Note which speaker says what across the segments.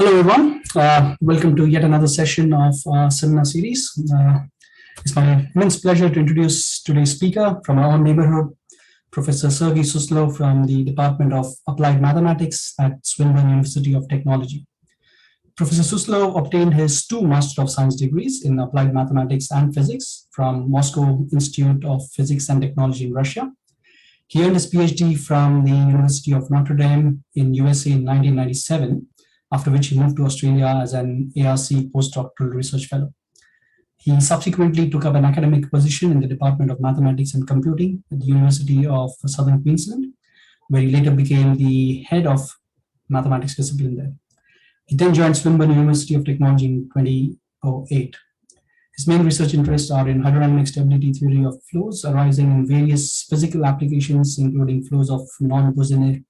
Speaker 1: Hello, everyone. Welcome to yet another session of our seminar series. It's my immense pleasure to introduce today's speaker from our own neighborhood, Professor Sergey Suslov from the Department of Applied Mathematics at Swinburne University of Technology. Professor Suslov obtained his two Master of Science degrees in Applied Mathematics and Physics from Moscow Institute of Physics and Technology in Russia. He earned his PhD from the University of Notre Dame in USA in 1997, after which he moved to Australia as an ARC postdoctoral research fellow. He subsequently took up an academic position in the Department of Mathematics and Computing at the University of Southern Queensland, where he later became the head of mathematics discipline there. He then joined Swinburne University of Technology in 2008. His main research interests are in hydrodynamic stability theory of flows arising in various physical applications, including flows of non-Bosniak,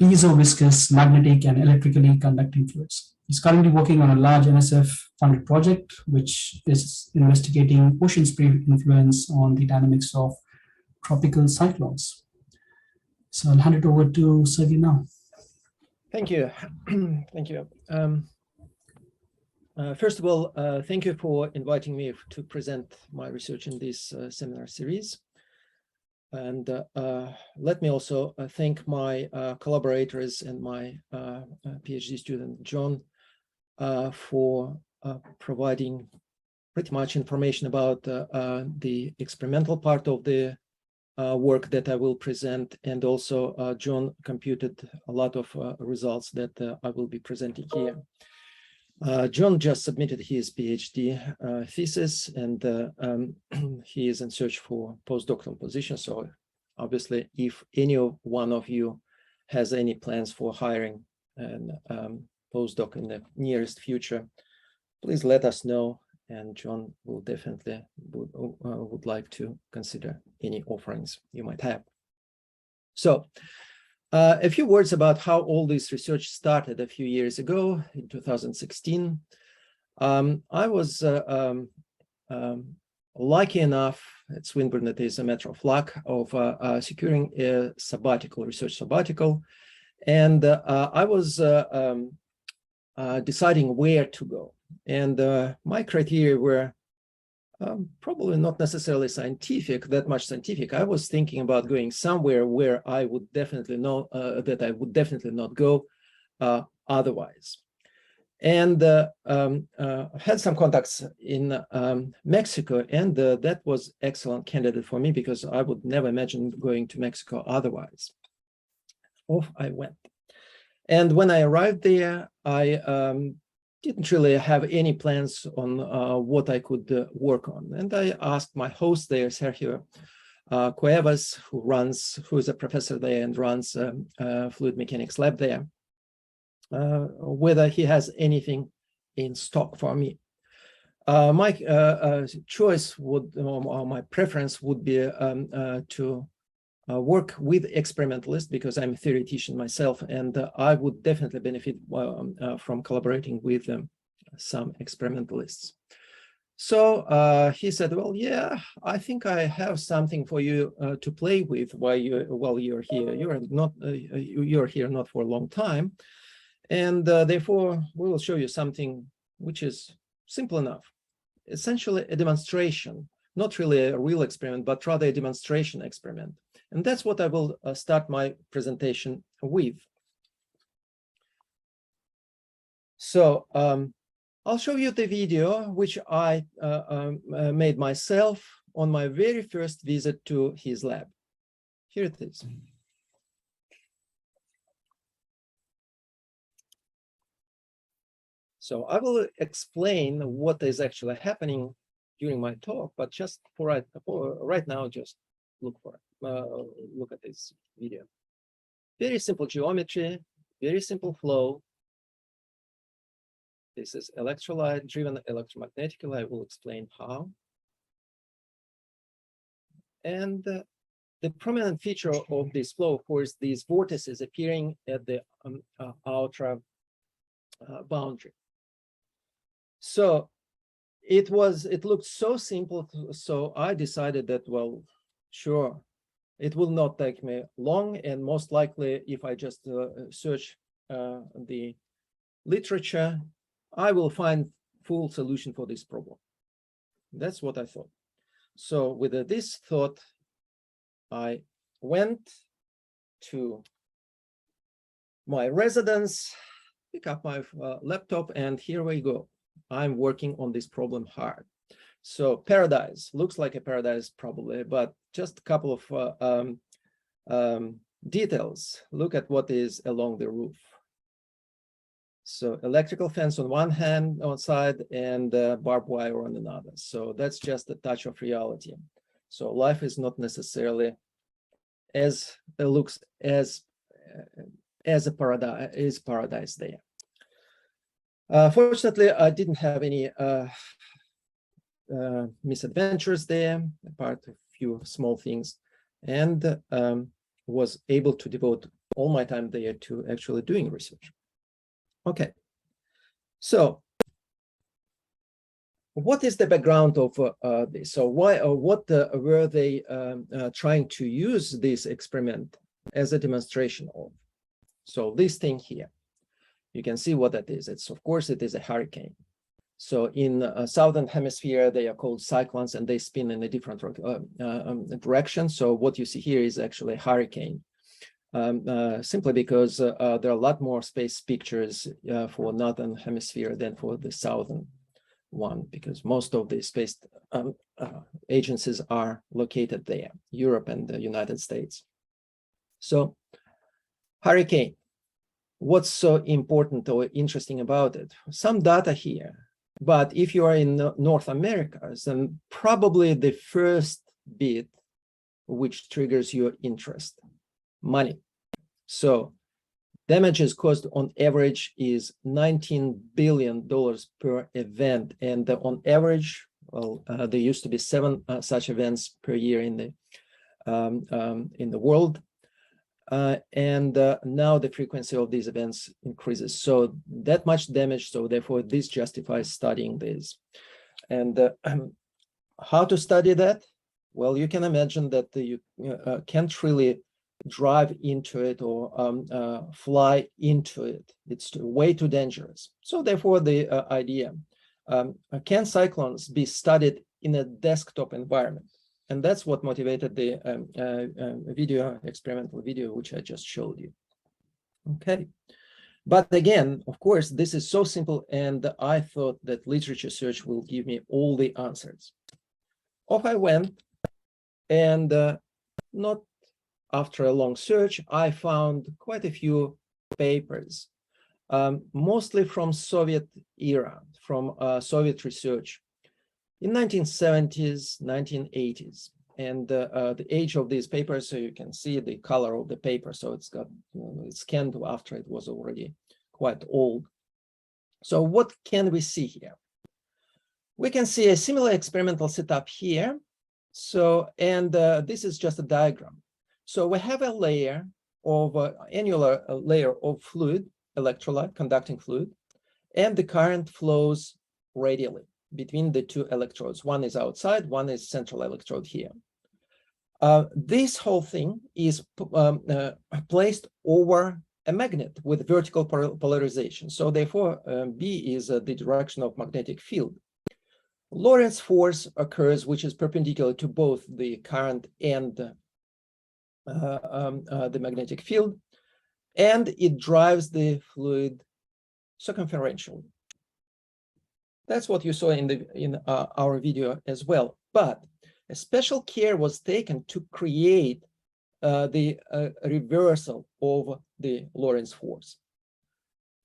Speaker 1: piezo-viscous, magnetic, and electrically conducting fluids. He's currently working on a large NSF-funded project, which is investigating ocean spray influence on the dynamics of tropical cyclones. So I'll hand it over to Sergey now.
Speaker 2: Thank you. Thank you. First of all, thank you for inviting me to present my research in this seminar series. And let me also thank my collaborators and my PhD student, John, for providing pretty much information about the experimental part of the work that I will present. And also John computed a lot of results that I will be presenting here. John just submitted his PhD thesis, and he is in search for postdoctoral position. So obviously, if any one of you has any plans for hiring a postdoc in the nearest future, please let us know, and John will definitely would like to consider any offerings you might have. So a few words about how all this research started a few years ago in 2016. I was lucky enough at Swinburne, it is a matter of luck, of securing a research sabbatical. And I was deciding where to go. And my criteria were probably not necessarily that much scientific. I was thinking about going somewhere where I would definitely know that I would definitely not go otherwise. And had some contacts in Mexico, and that was excellent candidate for me because I would never imagine going to Mexico otherwise. Off I went. And when I arrived there, I didn't really have any plans on what I could work on. And I asked my host there, Sergey Cuevas, who is a professor there and runs fluid mechanics lab there, whether he has anything in stock for me. My choice would, or my preference would be to work with experimentalists, because I'm a theoretician myself, and I would definitely benefit from collaborating with some experimentalists. So he said, well, yeah, I think I have something for you to play with while you're here. You're here not for a long time, and therefore we will show you something which is simple enough. Essentially a demonstration, not really a real experiment, but rather a demonstration experiment. And that's what I will start my presentation with. So I'll show you the video which I made myself on my very first visit to his lab. Here it is. So I will explain what is actually happening during my talk, but just for right now, just look at this video. Very simple geometry, very simple flow. This is electrolyte driven electromagnetically. I will explain how. And the prominent feature of this flow, of course, these vortices appearing at the outer boundary. So it looked so simple. So I decided that, well, sure, it will not take me long, and most likely, if I just search the literature, I will find full solution for this problem. That's what I thought. So with this thought, I went to my residence, pick up my laptop, and here we go. I'm working on this problem hard. So paradise, looks like a paradise probably, but just a couple of details. Look at what is along the roof. So electrical fence on one hand, on side, and barbed wire on another. So that's just a touch of reality. So life is not necessarily as it looks as a paradise there. Fortunately, I didn't have any misadventures there, apart from a few small things, and was able to devote all my time there to actually doing research. Okay, so what is the background of this? So why or what were they trying to use this experiment as a demonstration of? So this thing here, you can see what that is. It's, of course, it is a hurricane. So in southern hemisphere, they are called cyclones, and they spin in a different direction. So what you see here is actually a hurricane. Simply because there are a lot more space pictures for northern hemisphere than for the southern one, because most of the space agencies are located there, Europe and the United States. So hurricane, what's so important or interesting about it? Some data here, but if you are in North America, then probably the first bit which triggers your interest, money. So damages caused on average is $19 billion per event, and on average, well, there used to be 7 such events per year in the world, and now the frequency of these events increases. So that much damage. So therefore, this justifies studying this. And how to study that? Well, you can imagine that you can't really drive into it or fly into it. It's way too dangerous. So therefore, the idea, can cyclones be studied in a desktop environment? And that's what motivated the experimental video, which I just showed you. Okay. But again, of course, this is so simple, and I thought that literature search will give me all the answers. Off I went, and not after a long search, I found quite a few papers, mostly from Soviet era, from Soviet research in 1970s, 1980s. And the age of these papers, so you can see the color of the paper. So it's got, it's scanned after it was already quite old. So what can we see here? We can see a similar experimental setup here. So, and this is just a diagram. So we have a layer of annular layer of fluid, electrolyte, conducting fluid, and the current flows radially between the two electrodes. One is outside, one is central electrode here. This whole thing is placed over a magnet with vertical polarization. So therefore, B is the direction of magnetic field. Lorentz force occurs, which is perpendicular to both the current and the magnetic field, and it drives the fluid circumferentially. That's what you saw in our video as well. But a special care was taken to create the reversal of the Lorentz force.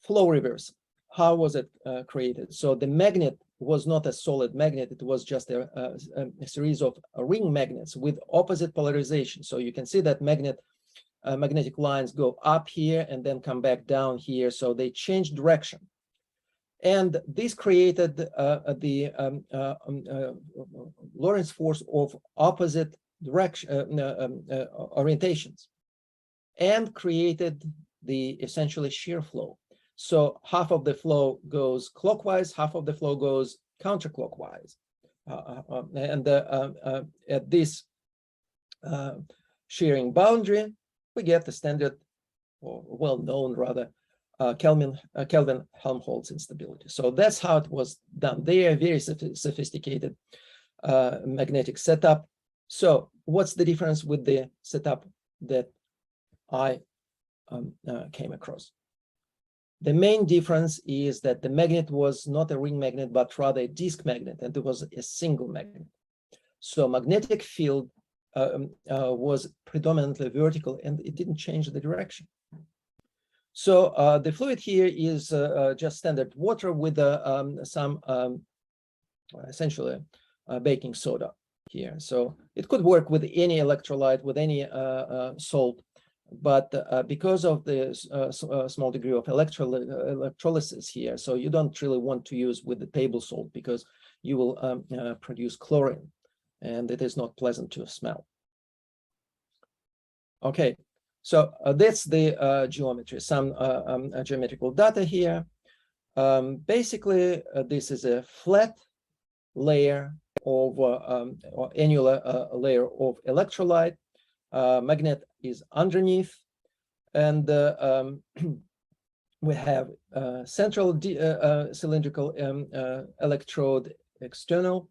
Speaker 2: Flow reversal. How was it created? So the magnet was not a solid magnet. It was just a series of ring magnets with opposite polarization. So you can see that magnetic lines go up here and then come back down here. So they change direction. And this created the Lorentz force of opposite direction orientations, and created the essentially shear flow. So half of the flow goes clockwise, half of the flow goes counterclockwise. And at this shearing boundary, we get the standard, or well-known rather, Kelvin-Helmholtz instability. So that's how it was done. They are very sophisticated magnetic setup. So what's the difference with the setup that I came across? The main difference is that the magnet was not a ring magnet, but rather a disk magnet, and it was a single magnet. So magnetic field was predominantly vertical, and it didn't change the direction. So the fluid here is just standard water with some essentially baking soda here. So it could work with any electrolyte, with any salt, but because of the small degree of electrolysis here, so you don't really want to use with the table salt because you will produce chlorine, and it is not pleasant to smell. Okay, so that's the geometry, some geometrical data here. Basically, this is a flat layer of or annular layer of electrolyte. Magnet is underneath, and we have central cylindrical electrode, external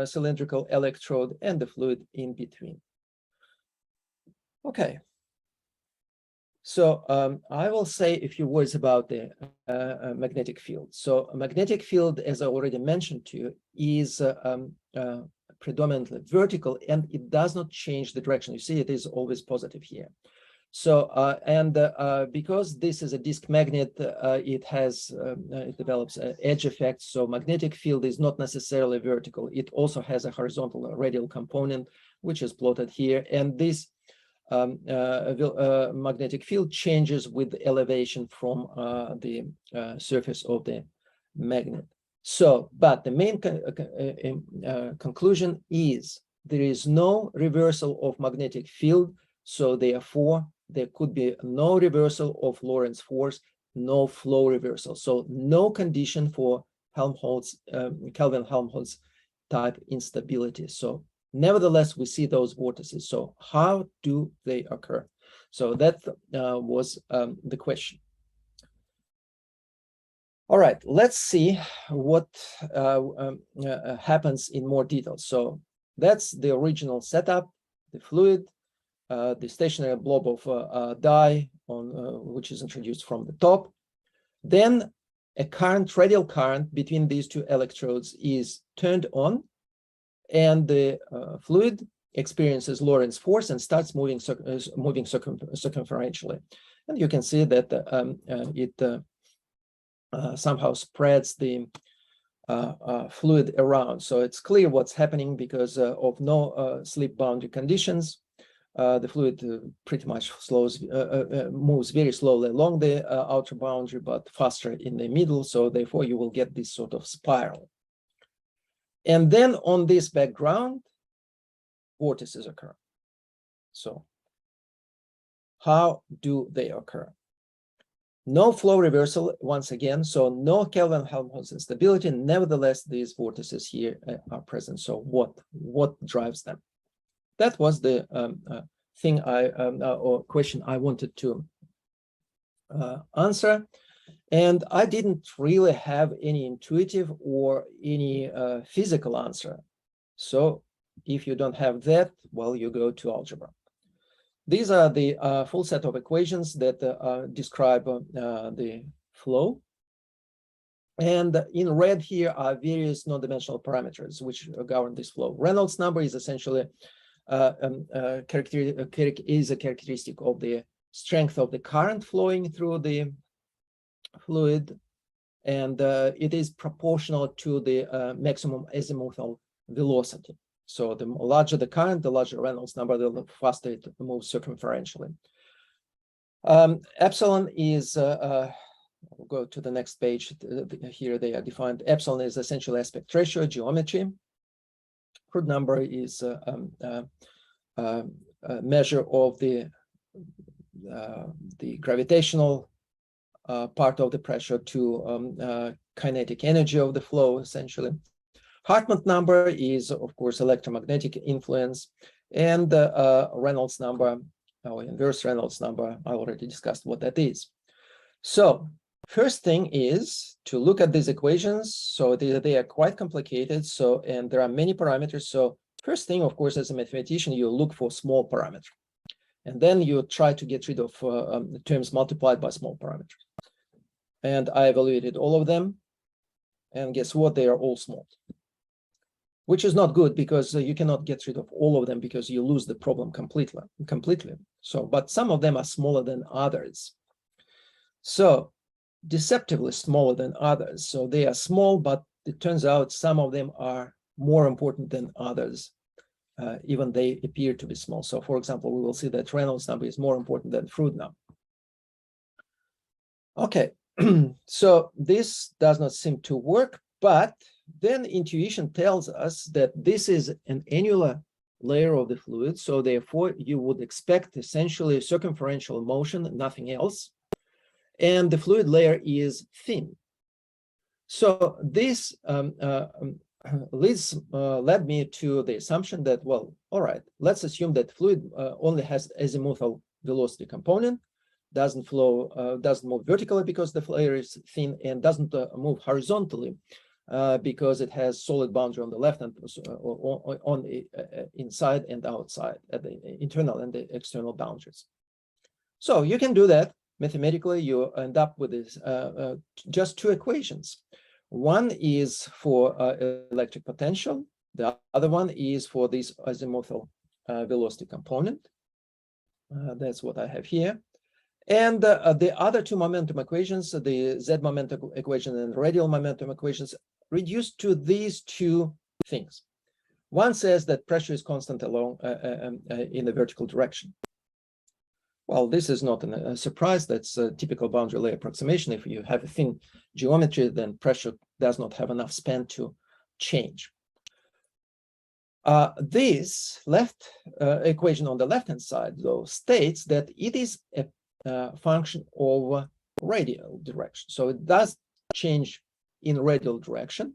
Speaker 2: cylindrical electrode, and the fluid in between. Okay, so I will say a few words about the magnetic field. So a magnetic field, as I already mentioned to you, is predominantly vertical, and it does not change the direction. You see, it is always positive here. So because this is a disk magnet, it develops an edge effect. So magnetic field is not necessarily vertical. It also has a horizontal radial component, which is plotted here. And this magnetic field changes with elevation from the surface of the magnet. So, but the main conclusion is there is no reversal of magnetic field. So therefore, there could be no reversal of Lorentz force, no flow reversal. So no condition for Helmholtz, Kelvin-Helmholtz type instability. So nevertheless, we see those vortices. So how do they occur? So that was the question. All right, let's see what happens in more detail. So that's the original setup, the fluid, the stationary blob of dye which is introduced from the top. Then a current, radial current between these two electrodes is turned on, and the fluid experiences Lorentz force and starts moving circumferentially. And you can see that it somehow spreads the fluid around. So it's clear what's happening because of no slip boundary conditions. The fluid pretty much moves very slowly along the outer boundary, but faster in the middle. So therefore, you will get this sort of spiral. And then on this background, vortices occur. So how do they occur? No flow reversal, once again, so no Kelvin-Helmholtz instability. Nevertheless, these vortices here are present. So what drives them? That was the thing or question I wanted to answer. And I didn't really have any intuitive or any physical answer. So if you don't have that, well, you go to algebra. These are the full set of equations that describe the flow. And in red here are various non-dimensional parameters which govern this flow. Reynolds number is essentially a characteristic of the strength of the current flowing through the fluid, and it is proportional to the maximum azimuthal velocity. So the larger the current, the larger Reynolds number, the faster it moves circumferentially. Epsilon is, we'll go to the next page. Here they are defined. Epsilon is essentially aspect ratio geometry. Crude number is a measure of the gravitational part of the pressure to kinetic energy of the flow, essentially. Hartmann number is, of course, electromagnetic influence, and Reynolds number, or inverse Reynolds number, I already discussed what that is. So first thing is to look at these equations. So they are quite complicated. So, and there are many parameters. So first thing, of course, as a mathematician, you look for small parameters. And then you try to get rid of terms multiplied by small parameters. And I evaluated all of them. And guess what? They are all small, which is not good because you cannot get rid of all of them because you lose the problem completely. So, but some of them are smaller than others. So deceptively smaller than others. So they are small, but it turns out some of them are more important than others, even they appear to be small. So for example, we will see that Reynolds number is more important than Froude number. Okay, so this does not seem to work, but then intuition tells us that this is an annular layer of the fluid. So therefore you would expect essentially circumferential motion, nothing else. And the fluid layer is thin. So this led me to the assumption that, well, all right, let's assume that fluid only has azimuthal velocity component, doesn't flow, doesn't move vertically because the layer is thin, and doesn't move horizontally because it has solid boundary on the left and on the inside and outside, at the internal and the external boundaries. So you can do that. Mathematically, you end up with this, just two equations. One is for electric potential. The other one is for this azimuthal velocity component. That's what I have here. And the other two momentum equations, the Z momentum equation and radial momentum equations, reduced to these two things. One says that pressure is constant along in the vertical direction. Well, this is not a surprise. That's a typical boundary layer approximation. If you have a thin geometry, then pressure does not have enough span to change. This left equation on the left-hand side, though, states that it is a function of radial direction. So it does change in radial direction.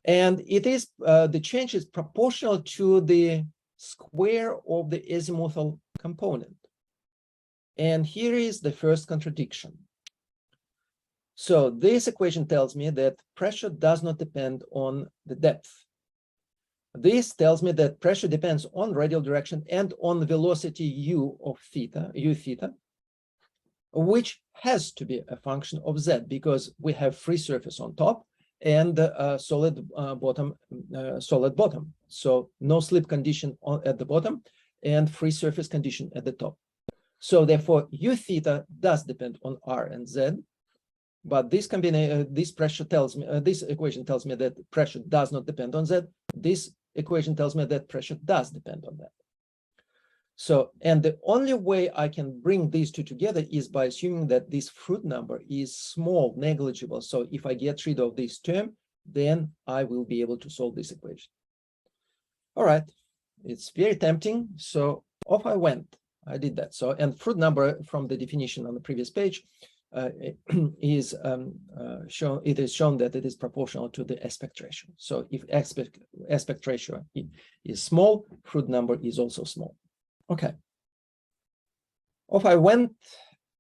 Speaker 2: And it is the change is proportional to the square of the azimuthal component. And here is the first contradiction. So this equation tells me that pressure does not depend on the depth. This tells me that pressure depends on radial direction and on the velocity u of theta, u theta, which has to be a function of z because we have free surface on top and solid bottom. So no slip condition at the bottom and free surface condition at the top. So therefore, u theta does depend on r and z, but this combination, this pressure tells me, this equation tells me that pressure does not depend on z. This equation tells me that pressure does depend on that. So, and the only way I can bring these two together is by assuming that this Froude number is small, negligible. So if I get rid of this term, then I will be able to solve this equation. All right, it's very tempting. So off I went. I did that. So, and Froude number from the definition on the previous page is shown. It is shown that it is proportional to the aspect ratio. So if aspect ratio is small, Froude number is also small. Okay. Off I went,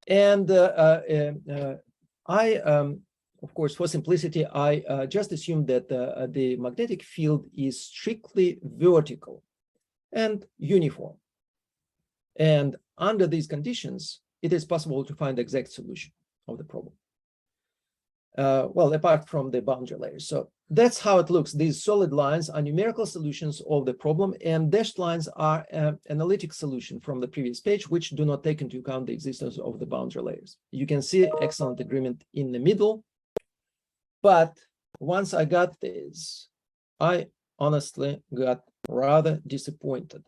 Speaker 2: and of course, for simplicity, I just assumed that the magnetic field is strictly vertical and uniform. And under these conditions, it is possible to find the exact solution of the problem. Well, apart from the boundary layers. So that's how it looks. These solid lines are numerical solutions of the problem, and dashed lines are analytic solution from the previous page, which do not take into account the existence of the boundary layers. You can see excellent agreement in the middle. But once I got this, I honestly got rather disappointed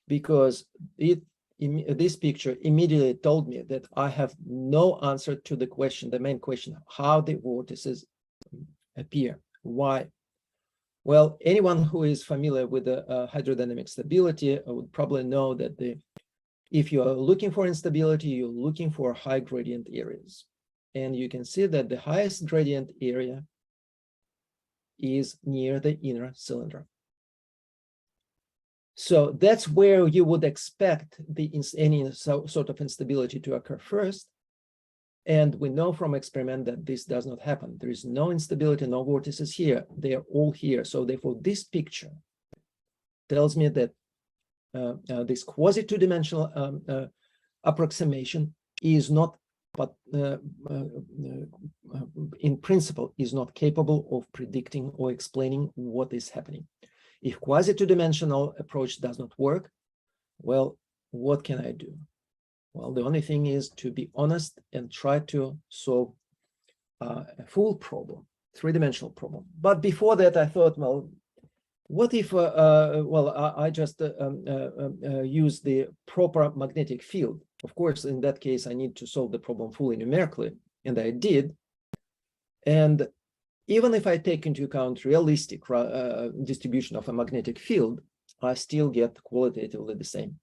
Speaker 2: because this picture immediately told me that I have no answer to the question, the main question, how the vortices appear. Why? Well, anyone who is familiar with the hydrodynamic stability would probably know that if you are looking for instability, you're looking for high gradient areas. And you can see that the highest gradient area is near the inner cylinder. So that's where you would expect any sort of instability to occur first. And we know from experiment that this does not happen. There is no instability, no vortices here. They are all here. So therefore, this picture tells me that this quasi-two-dimensional approximation is not, but in principle, is not capable of predicting or explaining what is happening. If quasi-two-dimensional approach does not work, well, what can I do? Well, the only thing is to be honest and try to solve a full problem, three-dimensional problem. But before that, I thought, well, what if, I just use the proper magnetic field? Of course, in that case, I need to solve the problem fully numerically, and I did. And even if I take into account realistic distribution of a magnetic field, I still get qualitatively the same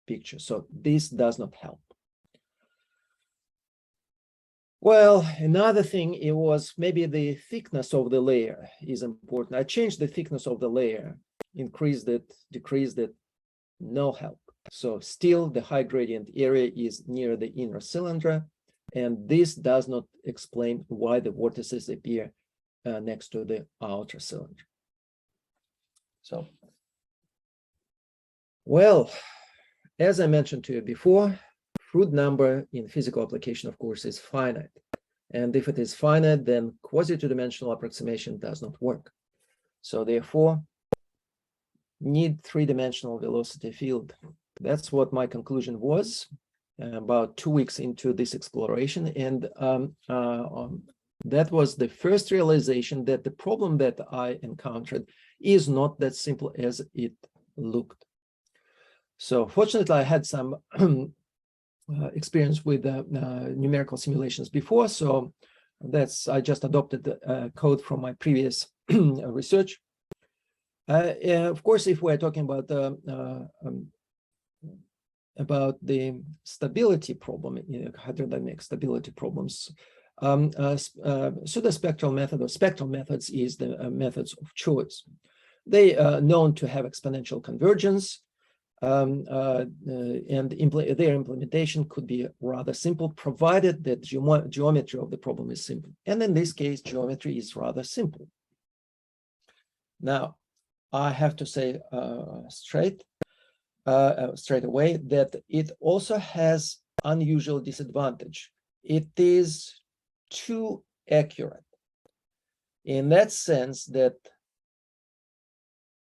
Speaker 2: picture. So this does not help. Well, another thing, it was maybe the thickness of the layer is important. I changed the thickness of the layer, increased it, decreased it, no help. So still the high gradient area is near the inner cylinder, and this does not explain why the vortices appear next to the outer cylinder. So, well, as I mentioned to you before, Froude number in physical application, of course, is finite. And if it is finite, then quasi-two-dimensional approximation does not work. So therefore, need three-dimensional velocity field. That's what my conclusion was about 2 weeks into this exploration. And that was the first realization that the problem that I encountered is not that simple as it looked. So fortunately, I had some experience with numerical simulations before, so I just adopted the code from my previous research. Of course, if we're talking about the stability problem, hydrodynamic stability problems, pseudospectral method or spectral methods is the methods of choice. They are known to have exponential convergence. And their implementation could be rather simple, provided that geometry of the problem is simple. And in this case, geometry is rather simple. Now, I have to say straight away that it also has unusual disadvantage. It is too accurate in that sense that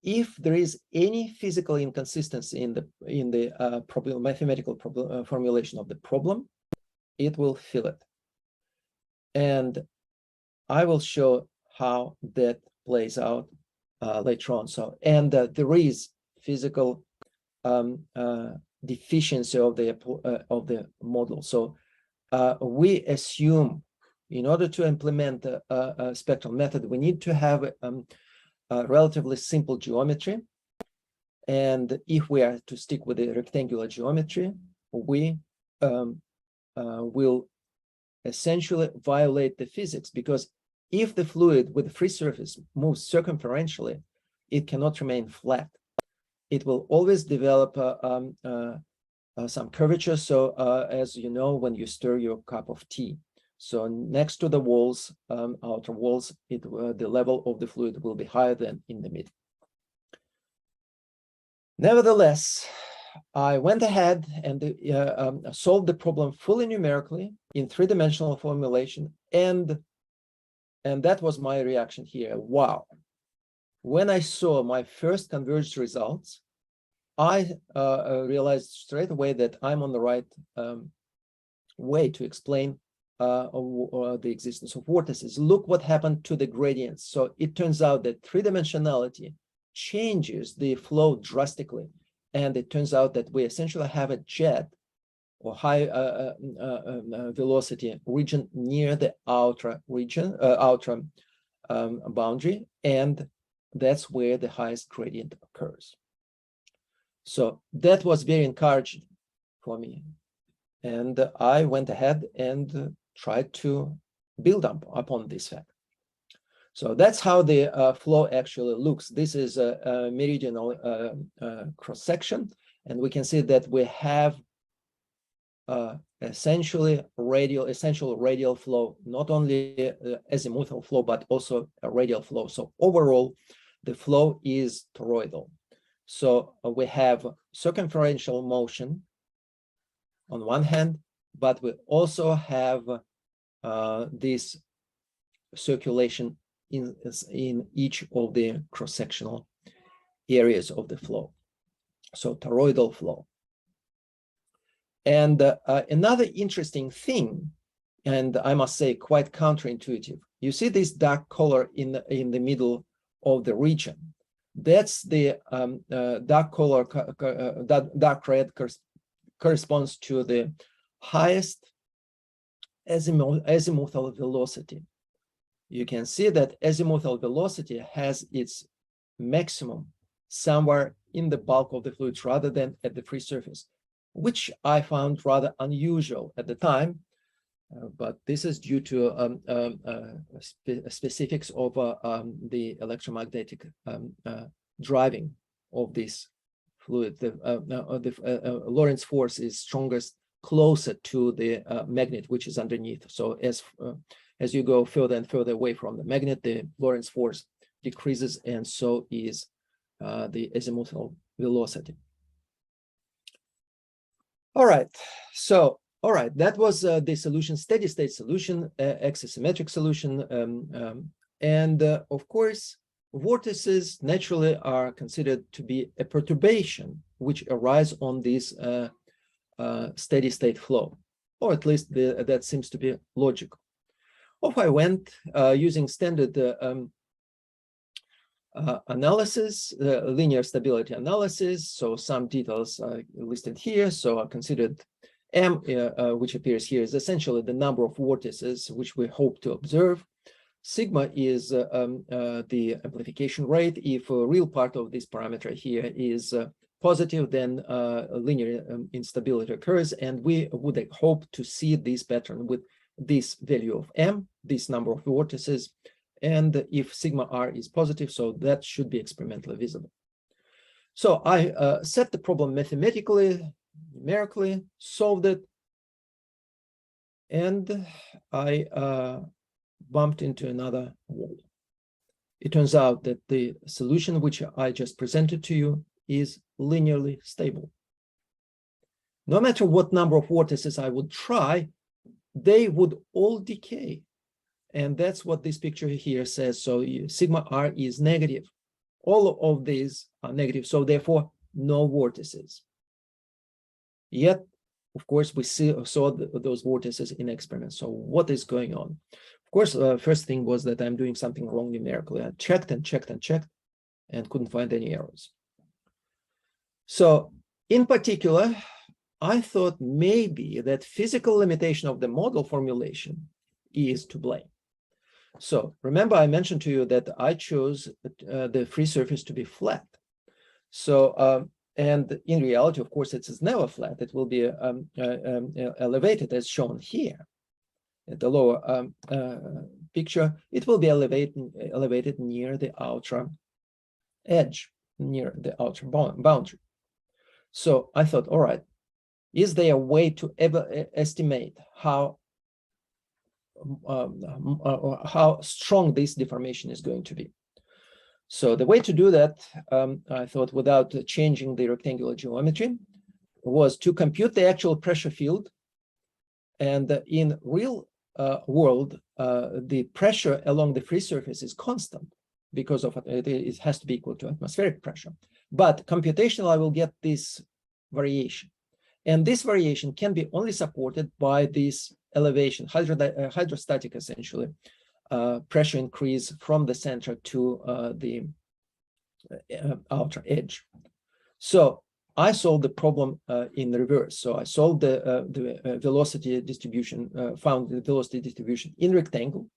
Speaker 2: if there is any physical inconsistency in the mathematical formulation of the problem, it will fill it. And I will show how that plays out later on. So, and there is physical deficiency of the model. So we assume in order to implement a spectral method, we need to have relatively simple geometry. And if we are to stick with the rectangular geometry, we will essentially violate the physics, because if the fluid with a free surface moves circumferentially, it cannot remain flat. It will always develop some curvature. So as you know, when you stir your cup of tea, so next to the walls, outer walls, the level of the fluid will be higher than in the middle. Nevertheless, I went ahead and solved the problem fully numerically in three-dimensional formulation, and that was my reaction here. Wow! When I saw my first converged results, I realized straight away that I'm on the right way to explain the existence of vortices. Look what happened to the gradients. So it turns out that three-dimensionality changes the flow drastically, and it turns out that we essentially have a jet or high velocity region near the outer region, boundary, and that's where the highest gradient occurs. So that was very encouraging for me, and I went ahead and tried to build up upon this fact. So that's how the flow actually looks. This is a meridional cross-section, and we can see that we have essential radial flow, not only azimuthal flow, but also a radial flow. So overall, the flow is toroidal. So we have circumferential motion on one hand, but we also have this circulation in each of the cross-sectional areas of the flow. So toroidal flow. And another interesting thing, and I must say quite counterintuitive, you see this dark color in the middle of the region. That's the dark color, dark red corresponds to the highest azimuthal velocity. You can see that azimuthal velocity has its maximum somewhere in the bulk of the fluids rather than at the free surface, which I found rather unusual at the time, but this is due to specifics of the electromagnetic driving of this fluid. The Lorentz force is strongest closer to the magnet, which is underneath. So as you go further and further away from the magnet, the Lorentz force decreases, and so is the azimuthal velocity. All right, so that was the solution, steady state solution, axisymmetric solution, and of course, vortices naturally are considered to be a perturbation which arise on this steady state flow, or at least that seems to be logical. Off I went using standard analysis, linear stability analysis. So some details are listed here. So I considered M, which appears here, is essentially the number of vortices which we hope to observe. Sigma is the amplification rate. If a real part of this parameter here is positive, then linear instability occurs, and we would hope to see this pattern with this value of M, this number of vortices, and if sigma r is positive, so that should be experimentally visible. So I set the problem mathematically, numerically, solved it, and I bumped into another wall. It turns out that the solution which I just presented to you is linearly stable. No matter what number of vortices I would try, they would all decay. And that's what this picture here says. So sigma r is negative. All of these are negative, so therefore no vortices. Yet, of course, we saw those vortices in experiments. So what is going on? Of course, first thing was that I'm doing something wrong numerically. I checked and checked and checked and couldn't find any errors. So in particular, I thought maybe that physical limitation of the model formulation is to blame. So remember, I mentioned to you that I chose the free surface to be flat. So, and in reality, of course, it is never flat. It will be elevated as shown here. At the lower picture, it will be elevated near the outer edge, near the outer boundary. So I thought, all right, is there a way to ever estimate how strong this deformation is going to be? So the way to do that, I thought, without changing the rectangular geometry, was to compute the actual pressure field. And in real world, the pressure along the free surface is constant because of it has to be equal to atmospheric pressure. But computationally, I will get this variation. And this variation can be only supported by this elevation, hydrostatic essentially, pressure increase from the center to the outer edge. So I solved the problem in reverse. So I solved the velocity distribution, found the velocity distribution in rectangle,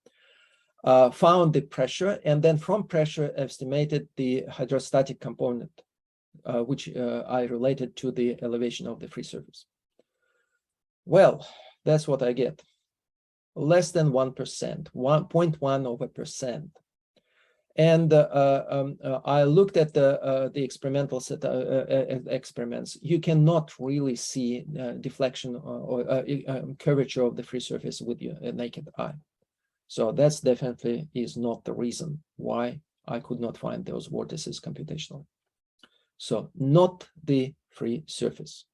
Speaker 2: found the pressure, and then from pressure estimated the hydrostatic component, which I related to the elevation of the free surface. Well, that's what I get. Less than 1%, 1.1%. And I looked at the experimental set experiments. You cannot really see deflection or curvature of the free surface with your naked eye. So that's definitely is not the reason why I could not find those vortices computationally. So not the free surface.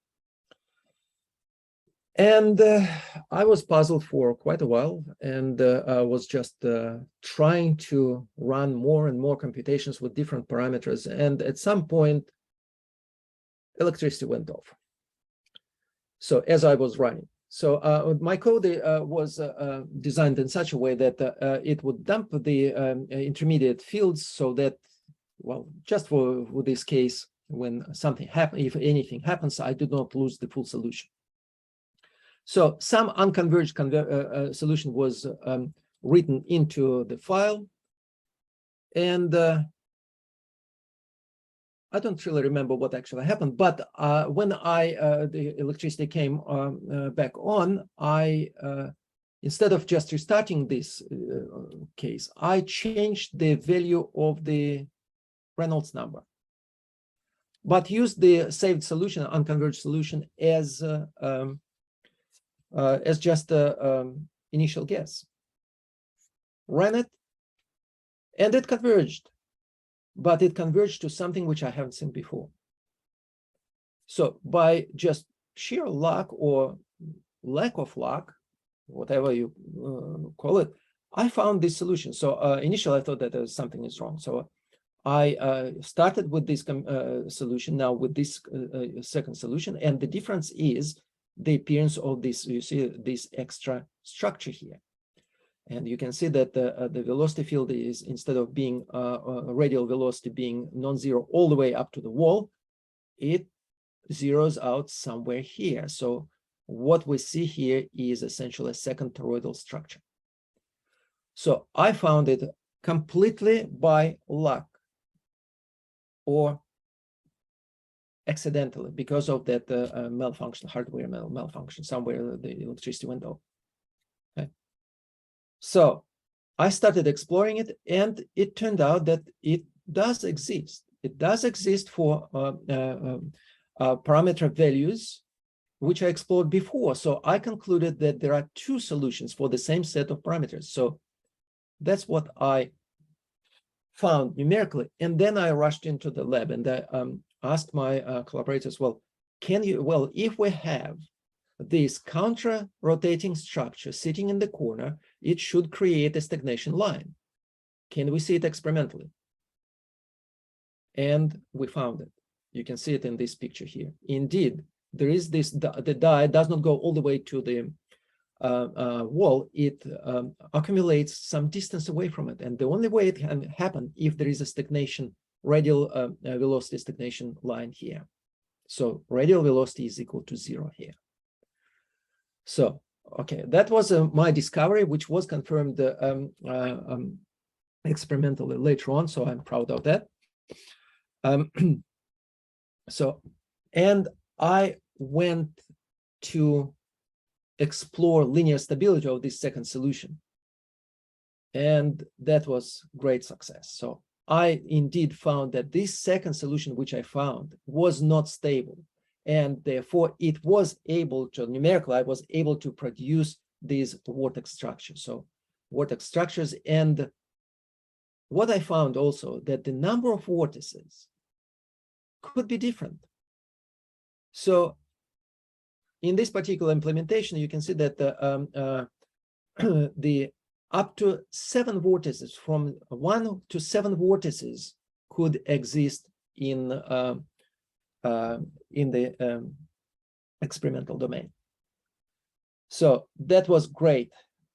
Speaker 2: And I was puzzled for quite a while, and I was just trying to run more and more computations with different parameters. And at some point, electricity went off. So as I was running. So my code was designed in such a way that it would dump the intermediate fields so that, well, just for this case, when something happens, if anything happens, I do not lose the full solution. So some unconverged solution was written into the file. And I don't really remember what actually happened, but when the electricity came back on, I instead of just restarting this case, I changed the value of the Reynolds number, but used the saved solution, unconverged solution, as just an initial guess. Ran it, and it converged. But it converged to something which I haven't seen before. So by just sheer luck or lack of luck, whatever you call it, I found this solution. So initially I thought that something is wrong. So I started with this solution, now with this second solution. And the difference is the appearance of this, you see this extra structure here. And you can see that the velocity field is, instead of being radial velocity being non-zero all the way up to the wall, it zeroes out somewhere here. So what we see here is essentially a second toroidal structure. So I found it completely by luck or accidentally because of that malfunction, hardware malfunction, somewhere the electricity went off. Okay. So I started exploring it, and it turned out that it does exist. It does exist for parameter values, which I explored before. So I concluded that there are two solutions for the same set of parameters. So that's what I found numerically. And then I rushed into the lab and I asked my collaborators, well, if we have this counter-rotating structure sitting in the corner, it should create a stagnation line. Can we see it experimentally? And we found it. You can see it in this picture here. Indeed, there is this, the dye does not go all the way to the wall. It accumulates some distance away from it. And the only way it can happen if there is a stagnation, radial velocity stagnation line here. So radial velocity is equal to 0 here. So, okay, that was my discovery, which was confirmed experimentally later on. So I'm proud of that. And I went to explore linear stability of this second solution. And that was great success. So I indeed found that this second solution, which I found, was not stable. And therefore, it was able to, numerically, I was able to produce these vortex structures. So vortex structures. And what I found also, that the number of vortices could be different. So in this particular implementation, you can see that the up to 7 vortices, from 1 to 7 vortices, could exist in the experimental domain. So that was great.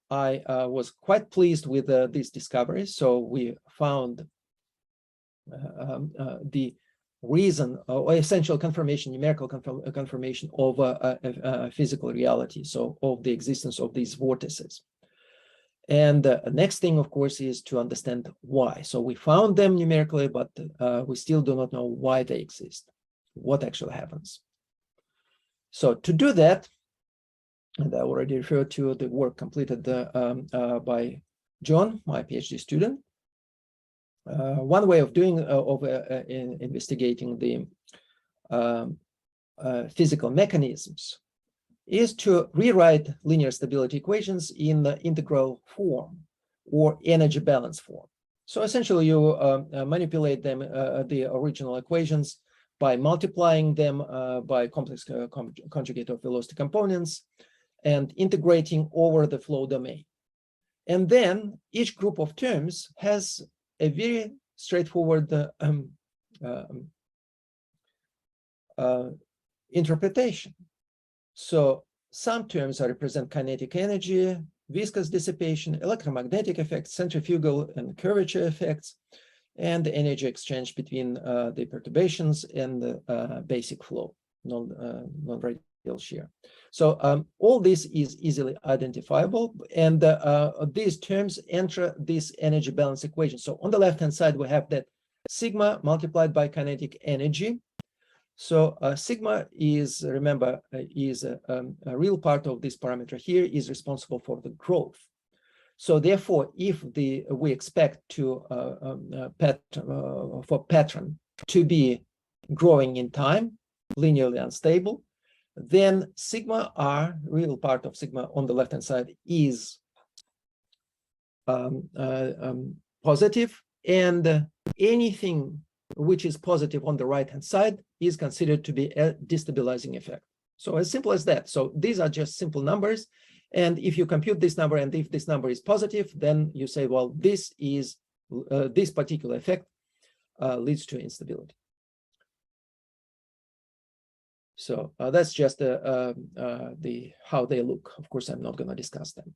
Speaker 2: I was quite pleased with this discovery. So we found the reason or essential confirmation, numerical confirmation of a physical reality, so of the existence of these vortices. And the next thing, of course, is to understand why. So we found them numerically, but we still do not know why they exist, what actually happens. So to do that, and I already referred to the work completed by John, my PhD student, one way of doing investigating the physical mechanisms is to rewrite linear stability equations in the integral form or energy balance form. So essentially, you manipulate them, the original equations, by multiplying them by complex conjugate of velocity components and integrating over the flow domain. And then each group of terms has a very straightforward interpretation. So some terms represent kinetic energy, viscous dissipation, electromagnetic effects, centrifugal and curvature effects, and the energy exchange between the perturbations and the basic flow, non-radial shear. So all this is easily identifiable, and these terms enter this energy balance equation. So on the left-hand side, we have that sigma multiplied by kinetic energy. So sigma is, remember, is a real part of this parameter here, is responsible for the growth. So therefore, if we expect to for pattern to be growing in time, linearly unstable, then sigma r, real part of sigma on the left-hand side, is positive, and anything which is positive on the right-hand side is considered to be a destabilizing effect. So as simple as that. So these are just simple numbers. And if you compute this number, and if this number is positive, then you say, well, this is this particular effect leads to instability. So that's just how they look. Of course, I'm not going to discuss them.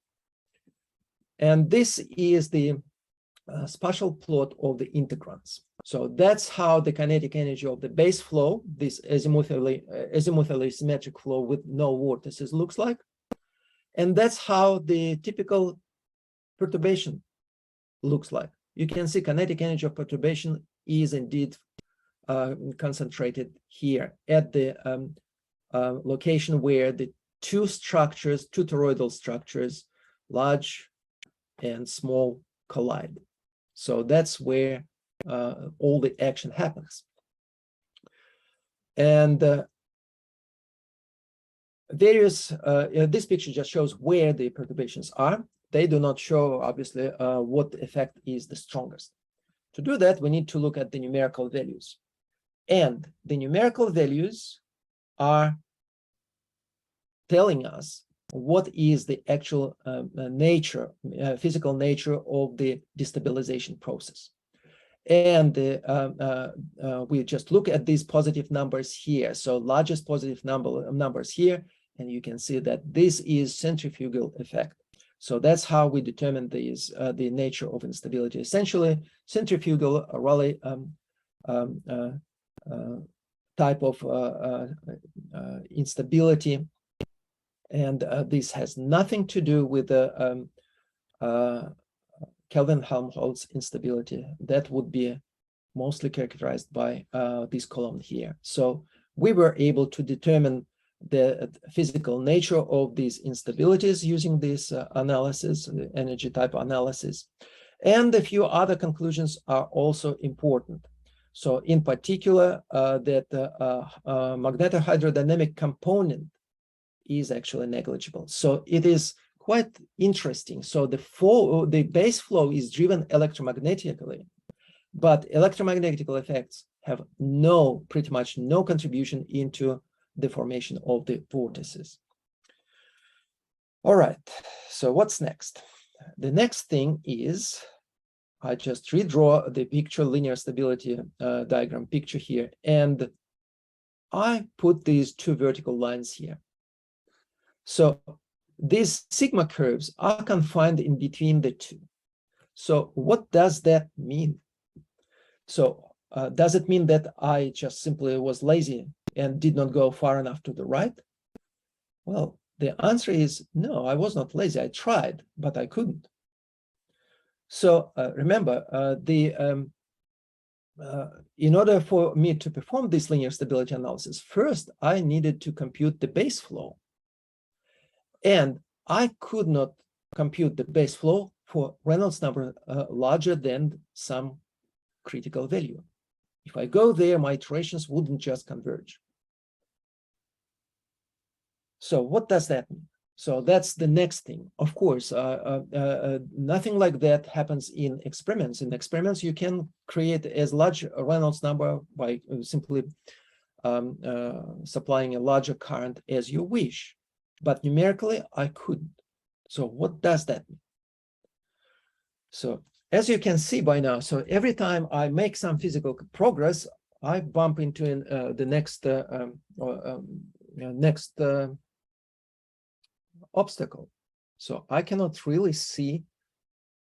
Speaker 2: And this is the spatial plot of the integrants. So that's how the kinetic energy of the base flow, this azimuthally symmetric flow with no vortices, looks like. And that's how the typical perturbation looks like. You can see kinetic energy of perturbation is indeed concentrated here at the location where the two toroidal structures, large and small, collide. So that's where all the action happens. And this picture just shows where the perturbations are. They do not show, obviously, what effect is the strongest. To do that, we need to look at the numerical values. And the numerical values are telling us what is the actual nature, physical nature of the destabilization process. And we just look at these positive numbers here. So largest positive numbers here, and you can see that this is centrifugal effect. So that's how we determine these, the nature of instability. Essentially, centrifugal Rayleigh type of instability. And this has nothing to do with the Kelvin-Helmholtz instability. That would be mostly characterized by this column here. So we were able to determine the physical nature of these instabilities using this analysis, the energy type analysis. And a few other conclusions are also important. So in particular, that magnetohydrodynamic component is actually negligible. So it is quite interesting. So the base flow is driven electromagnetically, but electromagnetic effects have pretty much no contribution into the formation of the vortices. All right, so what's next? The next thing is, I just redraw the picture, linear stability diagram picture here, and I put these two vertical lines here. So these sigma curves are confined in between the two. So what does that mean? So does it mean that I just simply was lazy and did not go far enough to the right? Well, the answer is no, I was not lazy. I tried, but I couldn't. So remember, in order for me to perform this linear stability analysis, first I needed to compute the base flow. And I could not compute the base flow for Reynolds number larger than some critical value. If I go there, my iterations wouldn't just converge. So what does that mean? So that's the next thing. Of course, nothing like that happens in experiments. In experiments, you can create as large a Reynolds number by simply supplying a larger current as you wish. But numerically, I couldn't. So what does that mean? So as you can see by now, so every time I make some physical progress, I bump into the next obstacle. So I cannot really see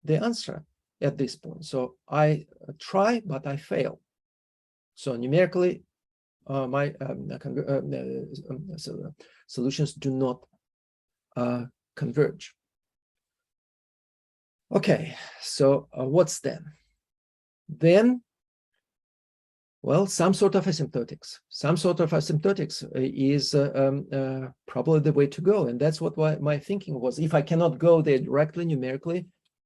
Speaker 2: the answer at this point. So I try, but I fail. So numerically, my solutions do not converge. Okay, so what's then? Then, well, some sort of asymptotics. Some sort of asymptotics is probably the way to go. And that's what my thinking was. If I cannot go there directly, numerically,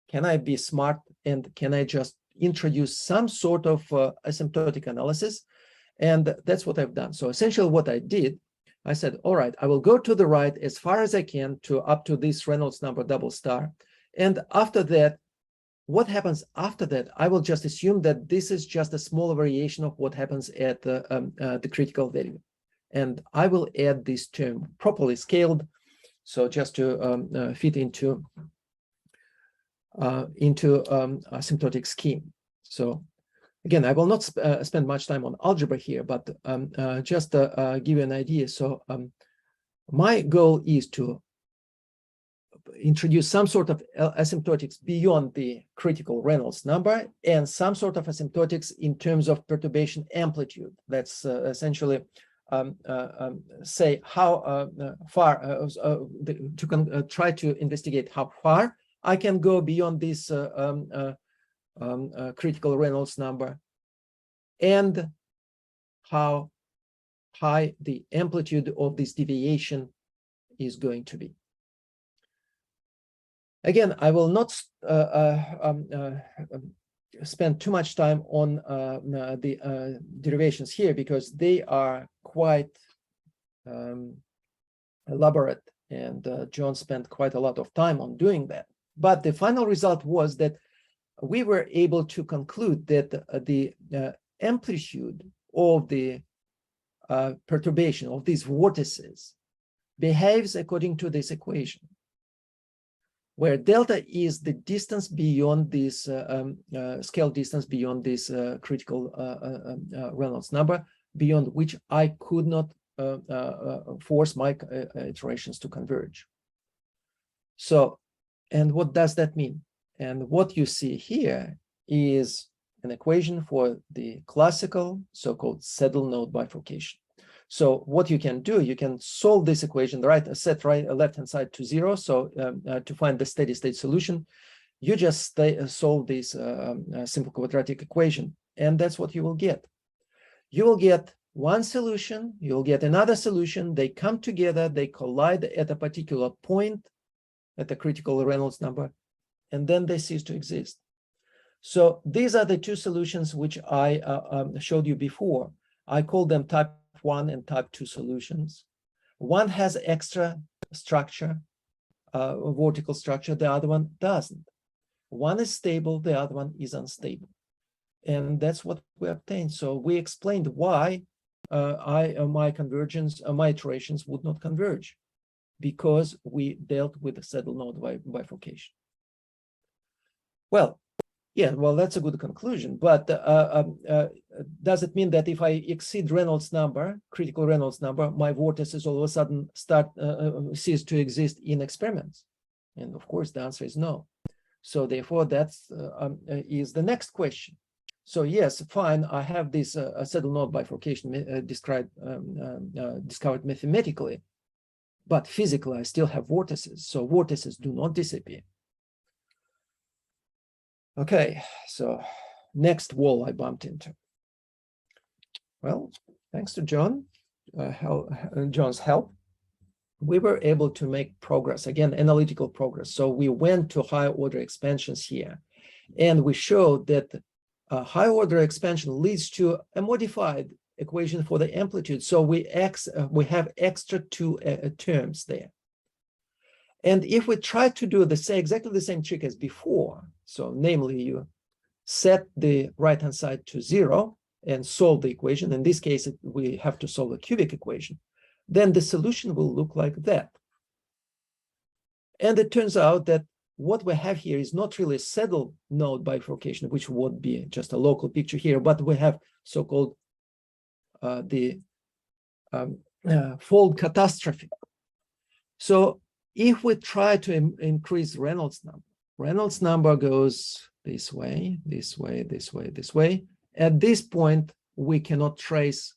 Speaker 2: can I be smart and can I just introduce some sort of asymptotic analysis? And that's what I've done. So essentially what I did, I said, all right, I will go to the right as far as I can to up to this Reynolds number double star. And after that, what happens after that? I will just assume that this is just a small variation of what happens at the critical value. And I will add this term properly scaled. So just to fit into asymptotic scheme. So again, I will not spend much time on algebra here, but just give you an idea. So my goal is to introduce some sort of asymptotics beyond the critical Reynolds number and some sort of asymptotics in terms of perturbation amplitude. That's essentially say how far try to investigate how far I can go beyond this critical Reynolds number and how high the amplitude of this deviation is going to be. Again, I will not spend too much time on the derivations here because they are quite elaborate, and John spent quite a lot of time on doing that. But the final result was that we were able to conclude that the amplitude of the perturbation of these vortices behaves according to this equation, where delta is the distance beyond this scale distance beyond this critical Reynolds number, beyond which I could not force my iterations to converge. So, and what does that mean? And what you see here is an equation for the classical so-called saddle node bifurcation. So what you can do, you can solve this equation, set left-hand side to 0. So to find the steady state solution, you just solve this simple quadratic equation, and that's what you will get. You will get one solution, you'll get another solution, they come together, they collide at a particular point at the critical Reynolds number, and then they cease to exist. So these are the two solutions which I showed you before. I call them type 1 and type 2 solutions. One has extra structure, vertical structure, the other one doesn't. One is stable, the other one is unstable. And that's what we obtained. So we explained why my iterations would not converge, because we dealt with the saddle node bifurcation. Well, yeah, well, that's a good conclusion, but does it mean that if I exceed Reynolds number, critical Reynolds number, my vortices all of a sudden cease to exist in experiments? And of course, the answer is no. So therefore, that's is the next question. So yes, fine, I have this saddle node bifurcation discovered mathematically, but physically, I still have vortices. So vortices do not disappear. Okay, so next wall I bumped into. Well, thanks to John's help, we were able to make progress, again, analytical progress. So we went to higher order expansions here, and we showed that high order expansion leads to a modified equation for the amplitude. So we have extra two terms there. And if we try to do exactly the same trick as before, so namely you set the right-hand side to 0 and solve the equation, in this case, we have to solve a cubic equation, then the solution will look like that. And it turns out that what we have here is not really a saddle node bifurcation, which would be just a local picture here, but we have so-called fold catastrophe. So if we try to increase Reynolds number goes this way, this way, this way, this way. At this point, we cannot trace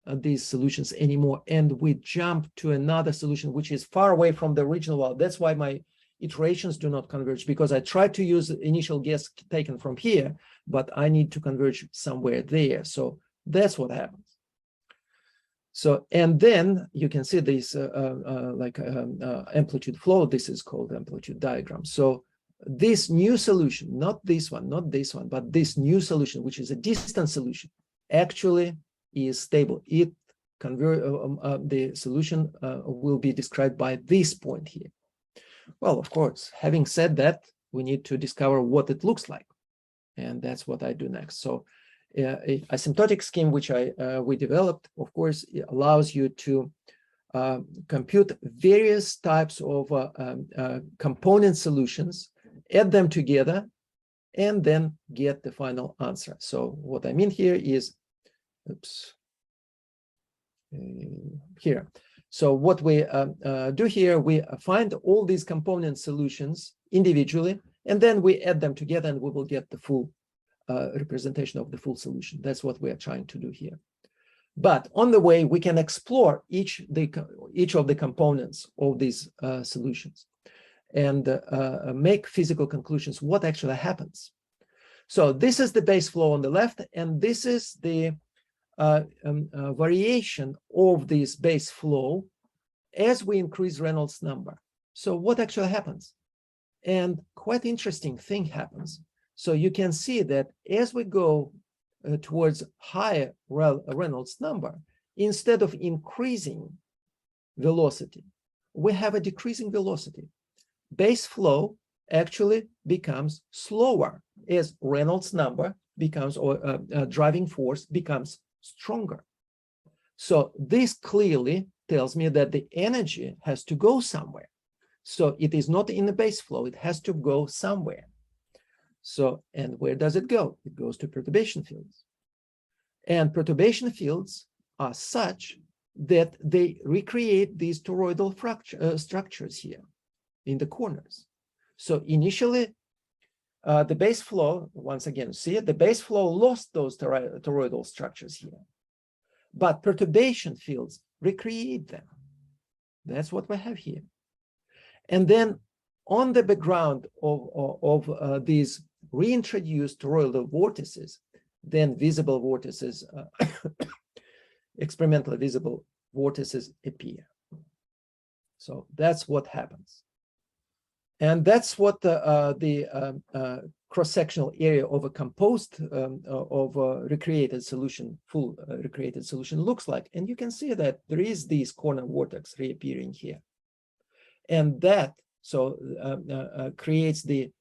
Speaker 2: these solutions anymore, and we jump to another solution which is far away from the original one. That's why my iterations do not converge, because I try to use the initial guess taken from here, but I need to converge somewhere there. So that's what happens. So, and then you can see this amplitude flow. This is called amplitude diagram. So this new solution, not this one, but this new solution, which is a distant solution, actually is stable. The solution will be described by this point here. Well, of course, having said that, we need to discover what it looks like. And that's what I do next. So a asymptotic scheme, which we developed, of course, it allows you to compute various types of component solutions, add them together, and then get the final answer. So what I mean here is, here. So what we do here, we find all these component solutions individually, and then we add them together, and we will get the full representation of the full solution. That's what we are trying to do here. But on the way, we can explore each of the components of these solutions and make physical conclusions what actually happens. So this is the base flow on the left, and this is the variation of this base flow as we increase Reynolds number. So what actually happens? And quite interesting thing happens. So you can see that as we go towards higher Reynolds number, instead of increasing velocity, we have a decreasing velocity. Base flow actually becomes slower as Reynolds number becomes, or driving force becomes stronger. So this clearly tells me that the energy has to go somewhere. So it is not in the base flow, it has to go somewhere. So, and where does it go? It goes to perturbation fields. And perturbation fields are such that they recreate these toroidal structures here in the corners. So initially, the base flow, once again, see, the base flow lost those toroidal structures here. But perturbation fields recreate them. That's what we have here. And then on the background of these reintroduced toroidal vortices, then visible vortices, experimentally visible vortices appear. So that's what happens. And that's what the cross-sectional area of a composed of a recreated solution, full recreated solution looks like. And you can see that there is this corner vortex reappearing here. And that creates the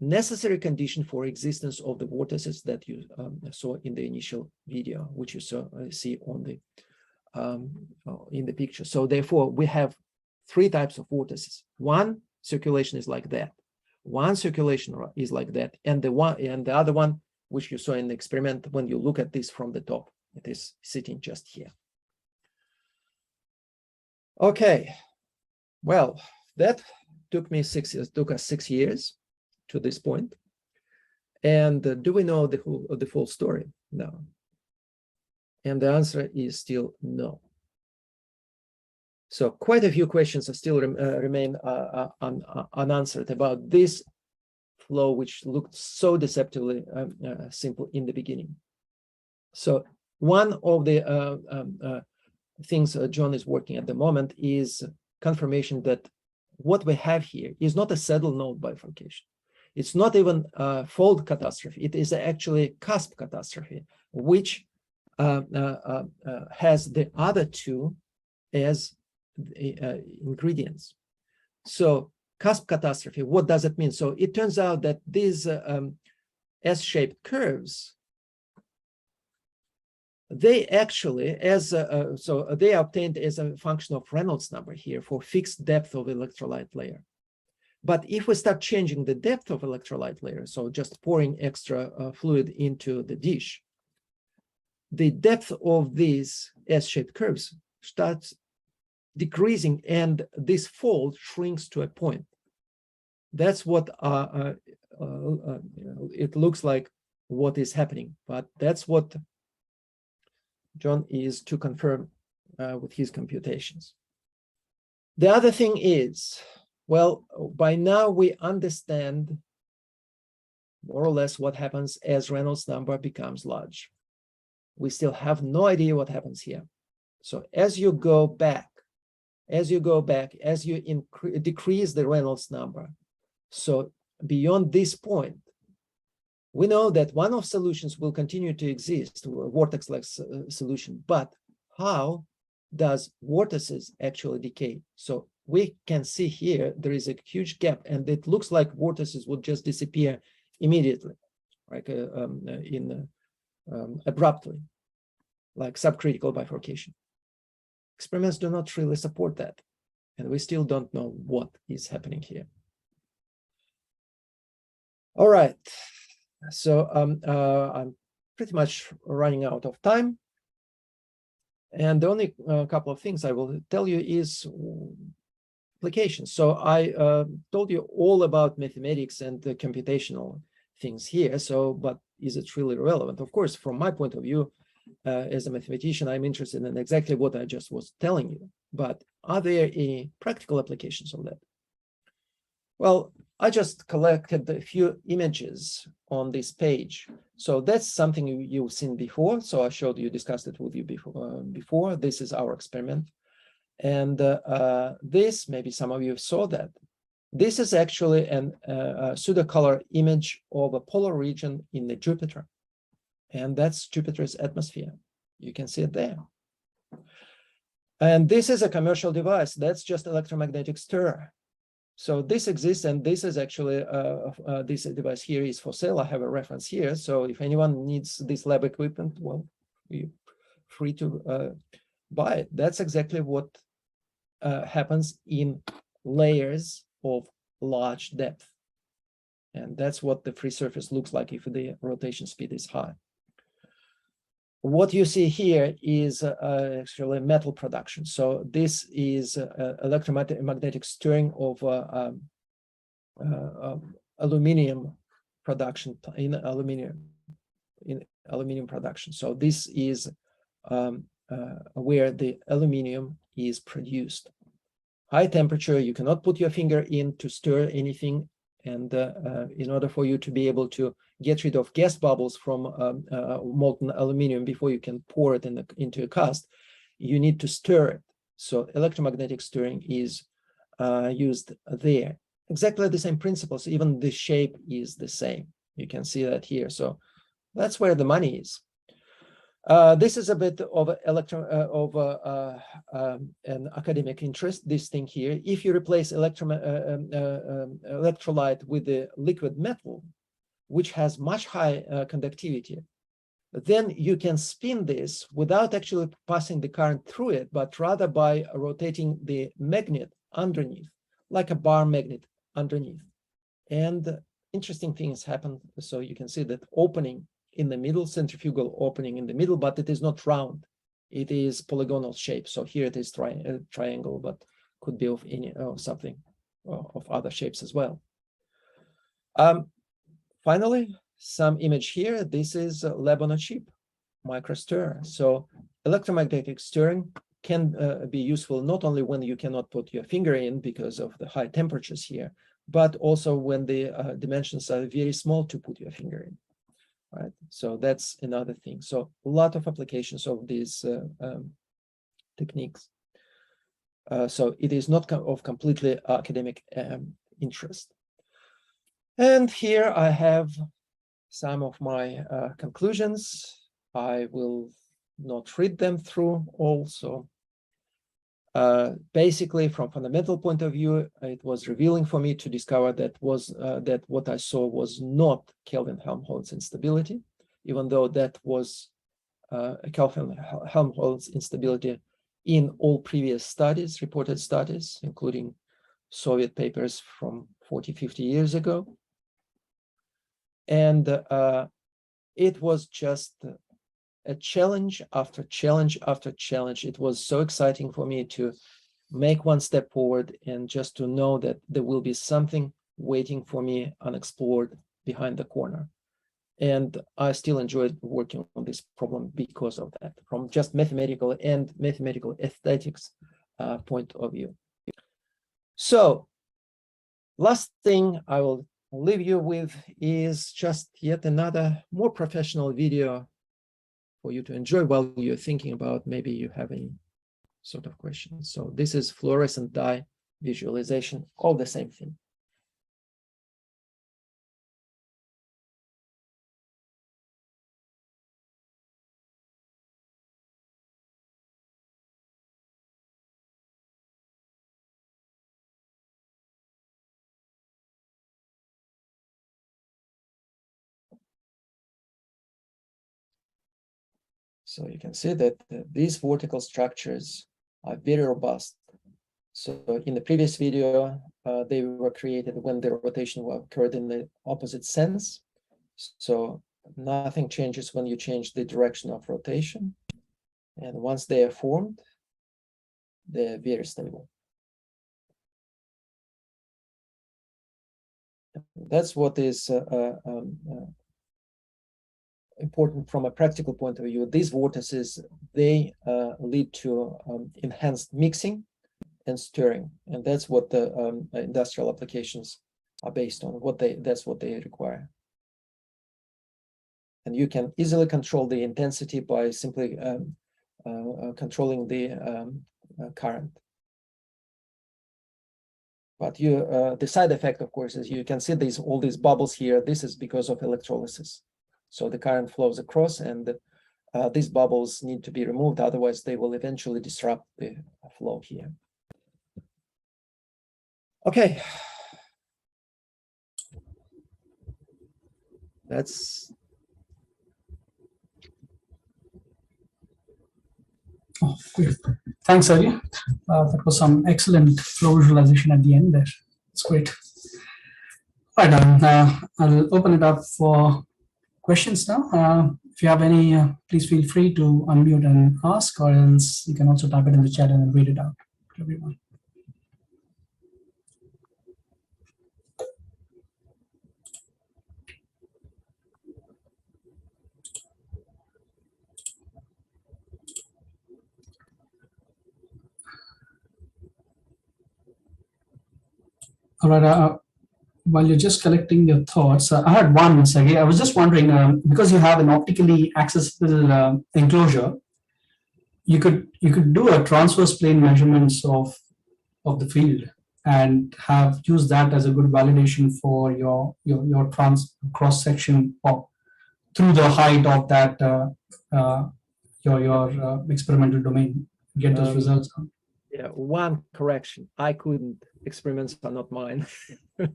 Speaker 2: necessary condition for existence of the vortices that you saw in the initial video, which you see on the in the picture. So therefore, we have three types of vortices. One circulation is like that. One circulation is like that, and the other one, which you saw in the experiment, when you look at this from the top, it is sitting just here. Okay, well, that took me 6 years. Took us 6 years to this point. And do we know the full story? No. And the answer is still no. So quite a few questions are still remain unanswered about this flow, which looked so deceptively simple in the beginning. So one of the things John is working at the moment is confirmation that what we have here is not a saddle node bifurcation. It's not even a fold catastrophe. It is actually cusp catastrophe, which has the other two as ingredients. So cusp catastrophe, what does it mean? So it turns out that these S-shaped curves, they actually, so they are obtained as a function of Reynolds number here for fixed depth of electrolyte layer. But if we start changing the depth of electrolyte layer, so just pouring extra fluid into the dish, the depth of these S-shaped curves starts decreasing, and this fold shrinks to a point. That's what it looks like what is happening, but that's what John is to confirm with his computations. The other thing is, well, by now we understand more or less what happens as Reynolds number becomes large. We still have no idea what happens here. So as you go back, as you decrease the Reynolds number, so beyond this point, we know that one of solutions will continue to exist, a vortex-like solution, but how does vortices actually decay? So we can see here, there is a huge gap, and it looks like vortices would just disappear immediately, like abruptly, like subcritical bifurcation. Experiments do not really support that, and we still don't know what is happening here. All right, so I'm pretty much running out of time, and the only couple of things I will tell you is applications. So I told you all about mathematics and the computational things here. So, but is it really relevant? Of course, from my point of view, as a mathematician, I'm interested in exactly what I just was telling you. But are there any practical applications of that? Well, I just collected a few images on this page. So that's something you've seen before. So I showed you, discussed it with you before. This is our experiment. And this, maybe some of you saw that. This is actually a pseudo-color image of a polar region in the Jupiter. And that's Jupiter's atmosphere. You can see it there. And this is a commercial device. That's just electromagnetic stir. So this exists, and this is actually, this device here is for sale. I have a reference here. So if anyone needs this lab equipment, well, you're free to buy it. That's exactly what happens in layers of large depth. And that's what the free surface looks like if the rotation speed is high. What you see here is actually metal production. So this is electromagnetic stirring of aluminum production in aluminum production. So this is where the aluminum is produced. High temperature, you cannot put your finger in to stir anything. And in order for you to be able to get rid of gas bubbles from molten aluminum before you can pour it into a cast, you need to stir it. So electromagnetic stirring is used there. Exactly the same principles, even the shape is the same. You can see that here. So that's where the money is. This is a bit of an academic interest, this thing here. If you replace electrolyte with the liquid metal, which has much higher conductivity, then you can spin this without actually passing the current through it, but rather by rotating the magnet underneath, like a bar magnet underneath. And interesting things happen. So you can see that opening in the middle, centrifugal opening in the middle, but it is not round. It is polygonal shape. So here it is triangle, but could be of any something of other shapes as well. Finally, some image here. This is lab on a chip, microstir. So electromagnetic stirring can be useful not only when you cannot put your finger in because of the high temperatures here, but also when the dimensions are very small to put your finger in. Right, so that's another thing. So a lot of applications of these techniques. So it is not of completely academic interest. And here I have some of my conclusions. I will not read them through also. Basically, from fundamental point of view, it was revealing for me to discover that what I saw was not Kelvin-Helmholtz instability, even though that was a Kelvin-Helmholtz instability in all previous studies, reported studies, including Soviet papers from 40, 50 years ago. And it was just a challenge after challenge after challenge. It was so exciting for me to make one step forward and just to know that there will be something waiting for me unexplored behind the corner. And I still enjoyed working on this problem because of that, from just mathematical and mathematical aesthetics point of view. So, last thing I will leave you with is just yet another more professional video for you to enjoy while you're thinking about maybe you have any sort of questions. So this is fluorescent dye visualization, all the same thing. So you can see that these vertical structures are very robust. So in the previous video, they were created when the rotation occurred in the opposite sense. So nothing changes when you change the direction of rotation. And once they are formed, they're very stable. That's what is important from a practical point of view. These vortices, they lead to enhanced mixing and stirring, and that's what the industrial applications are based on. That's what they require. And you can easily control the intensity by simply controlling the current. But the side effect, of course, is you can see all these bubbles here. This is because of electrolysis. So the current flows across, and these bubbles need to be removed, otherwise they will eventually disrupt the flow here. Okay. That's...
Speaker 1: Oh, great. Thanks, Sergey. That was some excellent flow visualization at the end there. It's great. All right, I'll open it up for questions now. If you have any, please feel free to unmute and ask, or else you can also type it in the chat and I'll read it out to everyone. All right, while you're just collecting your thoughts, I had one, Sergey. I was just wondering, because you have an optically accessible enclosure, you could do a transverse plane measurements of the field and use that as a good validation for your cross section through the height of that your experimental domain. Get those results.
Speaker 2: Yeah, one correction. I couldn't. Experiments are not mine.
Speaker 1: No,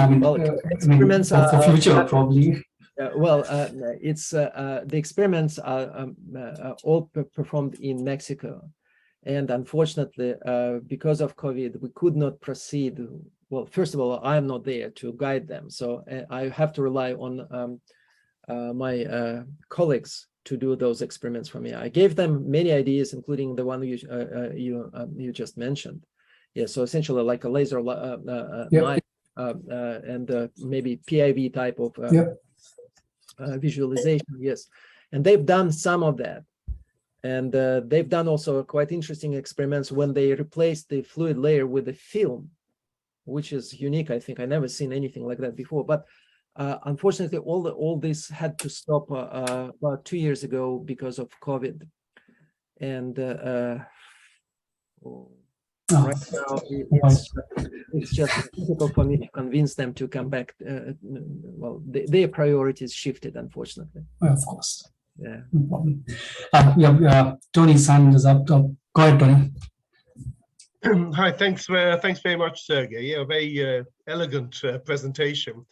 Speaker 1: I mean,
Speaker 2: well, experiments
Speaker 1: for future probably.
Speaker 2: It's the experiments are all performed in Mexico, and unfortunately, because of COVID, we could not proceed. Well, first of all, I am not there to guide them, so I have to rely on my colleagues to do those experiments for me. I gave them many ideas, including the one you just mentioned. Yeah, so essentially like a laser knife and maybe PIV type of visualization. Yes, and they've done some of that, and they've done also quite interesting experiments when they replaced the fluid layer with a film, which is unique. I think I never seen anything like that before, but. Unfortunately, all this had to stop about 2 years ago because of COVID, and Right now, it's just difficult for me to convince them to come back. Well, their priorities shifted, unfortunately.
Speaker 1: Well, of course.
Speaker 2: Yeah.
Speaker 1: No problem. Tony's hand is up. Go ahead, Tony.
Speaker 3: Hi, thanks very much, Sergey. Yeah, a very elegant presentation.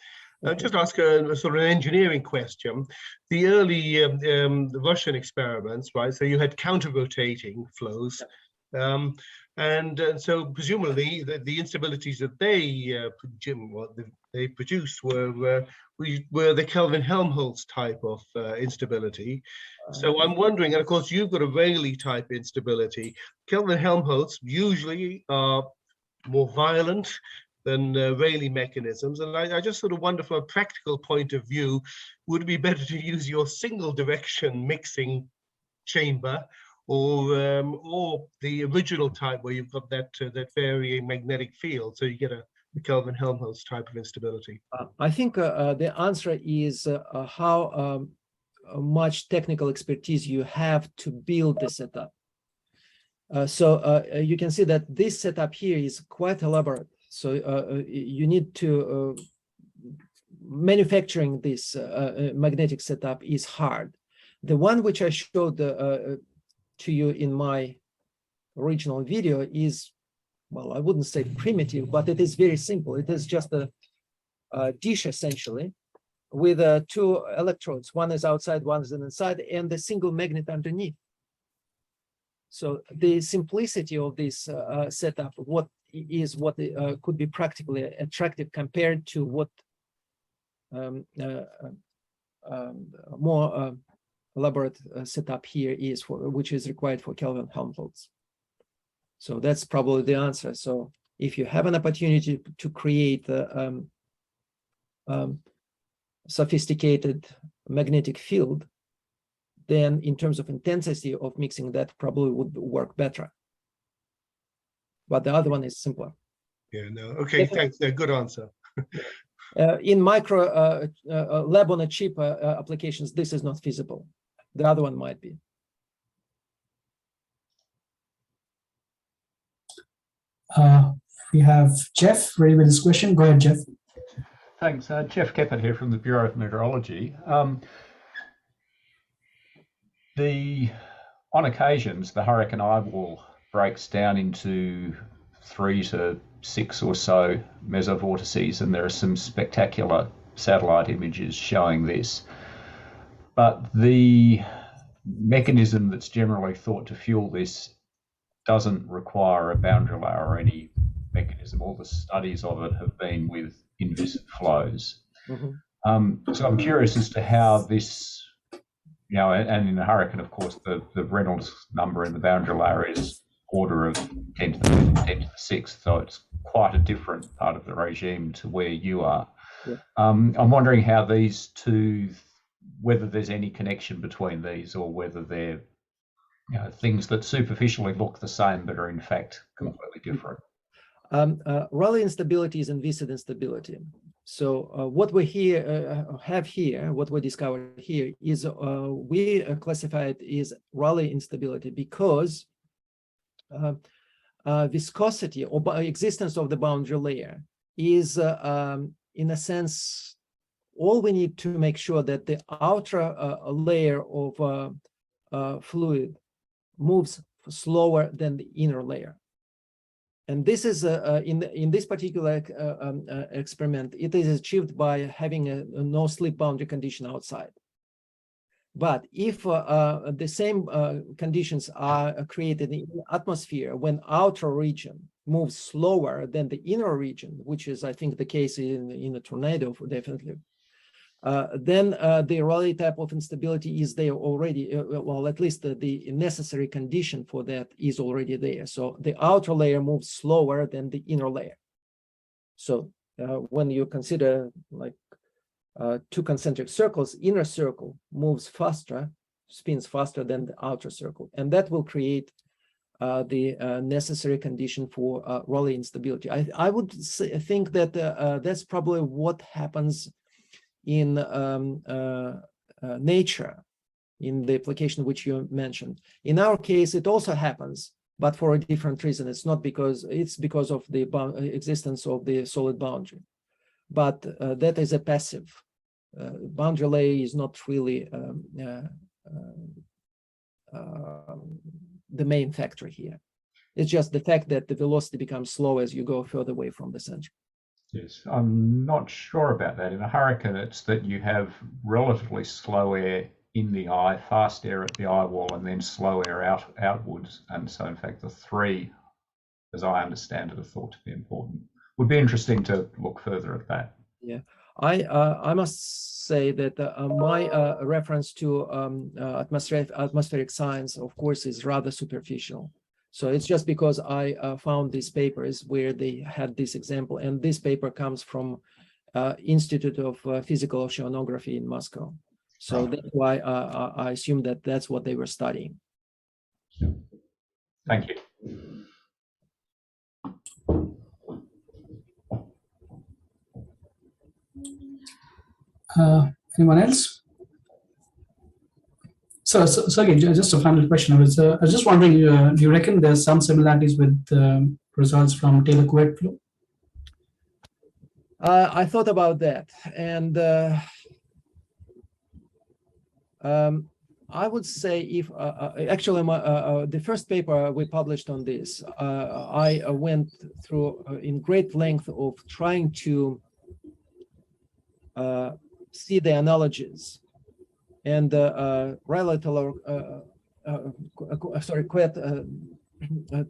Speaker 3: I'll just ask a sort of an engineering question. The early the Russian experiments, right? So you had counter-rotating flows, and so presumably the instabilities that they produced were the Kelvin-Helmholtz type of instability. So I'm wondering, and of course you've got a Rayleigh type instability. Kelvin-Helmholtz usually are more violent than Rayleigh mechanisms, and I just sort of wonder from a practical point of view, would it be better to use your single direction mixing chamber, or the original type where you've got that varying magnetic field, so you get a Kelvin-Helmholtz type of instability?
Speaker 2: I think the answer is how much technical expertise you have to build the setup. So you can see that this setup here is quite elaborate. So you need to manufacturing this magnetic setup is hard. The one which I showed to you in my original video is, well, I wouldn't say primitive, but it is very simple. It is just a dish essentially with two electrodes. One is outside, one is inside, and a single magnet underneath. So the simplicity of this setup, what could be practically attractive compared to what more elaborate setup here is for, which is required for Kelvin-Helmholtz. So that's probably the answer. So if you have an opportunity to create a sophisticated magnetic field, then in terms of intensity of mixing, that probably would work better. But the other one is simpler.
Speaker 3: Yeah, no, okay, thanks, good answer.
Speaker 2: In micro lab on a chip applications, this is not feasible. The other one might be.
Speaker 1: We have Jeff ready with his question. Go ahead, Jeff.
Speaker 4: Thanks. Jeff Keppert here from the Bureau of Meteorology. On occasions, the hurricane eyeball breaks down into 3 to 6 or so mesovortices, and there are some spectacular satellite images showing this. But the mechanism that's generally thought to fuel this doesn't require a boundary layer or any mechanism. All the studies of it have been with inviscid flows. Mm-hmm. So I'm curious as to how this, you know, and in a hurricane, of course, the Reynolds number in the boundary layer is order of 10 to the 5th, 10 to the 6th, so it's quite a different part of the regime to where you are. Yeah. I'm wondering how these two, whether there's any connection between these, or whether they're, you know, things that superficially look the same but are in fact completely different.
Speaker 2: Rayleigh instability is inviscid instability. So what we have here, what we discovered here is we classify it as Rayleigh instability because viscosity or existence of the boundary layer is, in a sense, all we need to make sure that the outer layer of fluid moves slower than the inner layer. And this is in this particular experiment, it is achieved by having a no slip boundary condition outside. But if the same conditions are created in the atmosphere when outer region moves slower than the inner region, which is, I think, the case in a tornado, definitely, then the Rayleigh type of instability is there already. Well, at least the necessary condition for that is already there. So the outer layer moves slower than the inner layer. So when you consider like two concentric circles, inner circle moves faster, spins faster than the outer circle, and that will create the necessary condition for Rayleigh instability. I would think that that's probably what happens in nature, in the application which you mentioned. In our case, it also happens, but for a different reason. It's because of the existence of the solid boundary. But that is a passive. Boundary layer is not really the main factor here. It's just the fact that the velocity becomes slow as you go further away from the center.
Speaker 4: Yes, I'm not sure about that. In a hurricane, it's that you have relatively slow air in the eye, fast air at the eye wall, and then slow air outwards. And so, in fact, the three, as I understand it, are thought to be important. Would be interesting to look further at that.
Speaker 2: Yeah, I must say that my reference to atmospheric science, of course, is rather superficial. So it's just because I found these papers where they had this example, and this paper comes from Institute of Physical Oceanography in Moscow. So that's why I assume that that's what they were studying.
Speaker 4: Thank you.
Speaker 1: Anyone else? So Sergey, just a final question. I was just wondering, do you reckon there's some similarities with results from Taylor-Couette flow?
Speaker 2: I thought about that, and I would say if actually the first paper we published on this, I went through in great length of trying to see the analogies. And Couette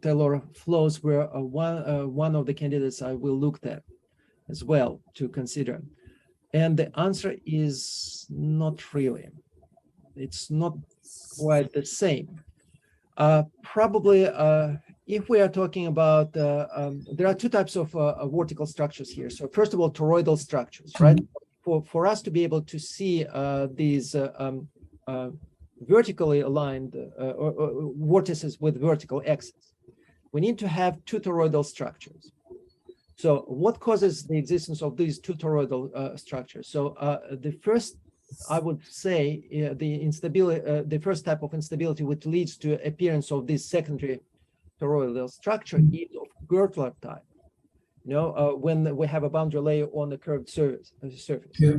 Speaker 2: Taylor flows were one of the candidates I will look at as well to consider. And the answer is not really. It's not quite the same. Probably, if we are talking about, there are two types of vertical structures here. So first of all, toroidal structures, right? For us to be able to see these vertically aligned vortices with vertical axes, we need to have two toroidal structures. So what causes the existence of these two toroidal structures? So the first, I would say, the instability, the first type of instability which leads to appearance of this secondary toroidal structure is of girdler type. When we have a boundary layer on the curved surface.
Speaker 1: Yeah.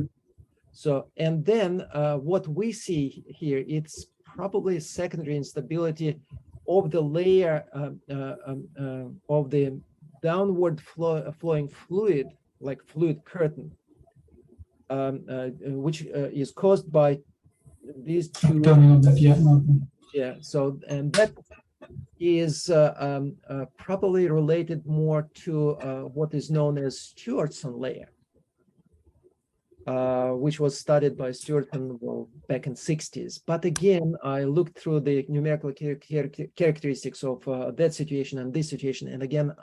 Speaker 2: So, and then what we see here, it's probably secondary instability of the layer of the downward flowing fluid, like fluid curtain, which is caused by these two. Yeah. So, and that is probably related more to what is known as Stewartson layer, which was studied by Stewartson back in the 60s. But again, I looked through the numerical characteristics of that situation and this situation, and again,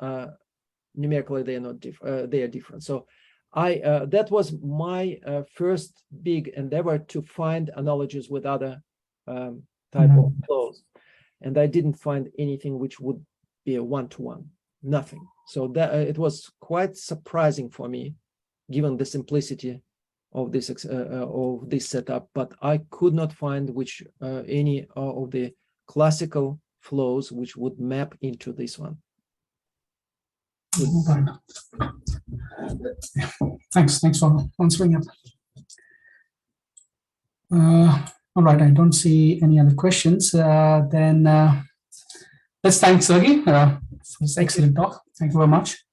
Speaker 2: numerically they are not different. They are different. So, that was my first big endeavor to find analogies with other type of flows. And I didn't find anything which would be a one-to-one, nothing. So that it was quite surprising for me, given the simplicity of this setup. But I could not find any of the classical flows which would map into this one.
Speaker 1: Thanks for answering it. All right, I don't see any other questions. Then let's thank Sergey for his excellent talk. Thank you very much.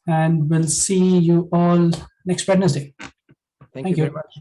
Speaker 1: And we'll see you all next Wednesday.
Speaker 2: Thank you very much.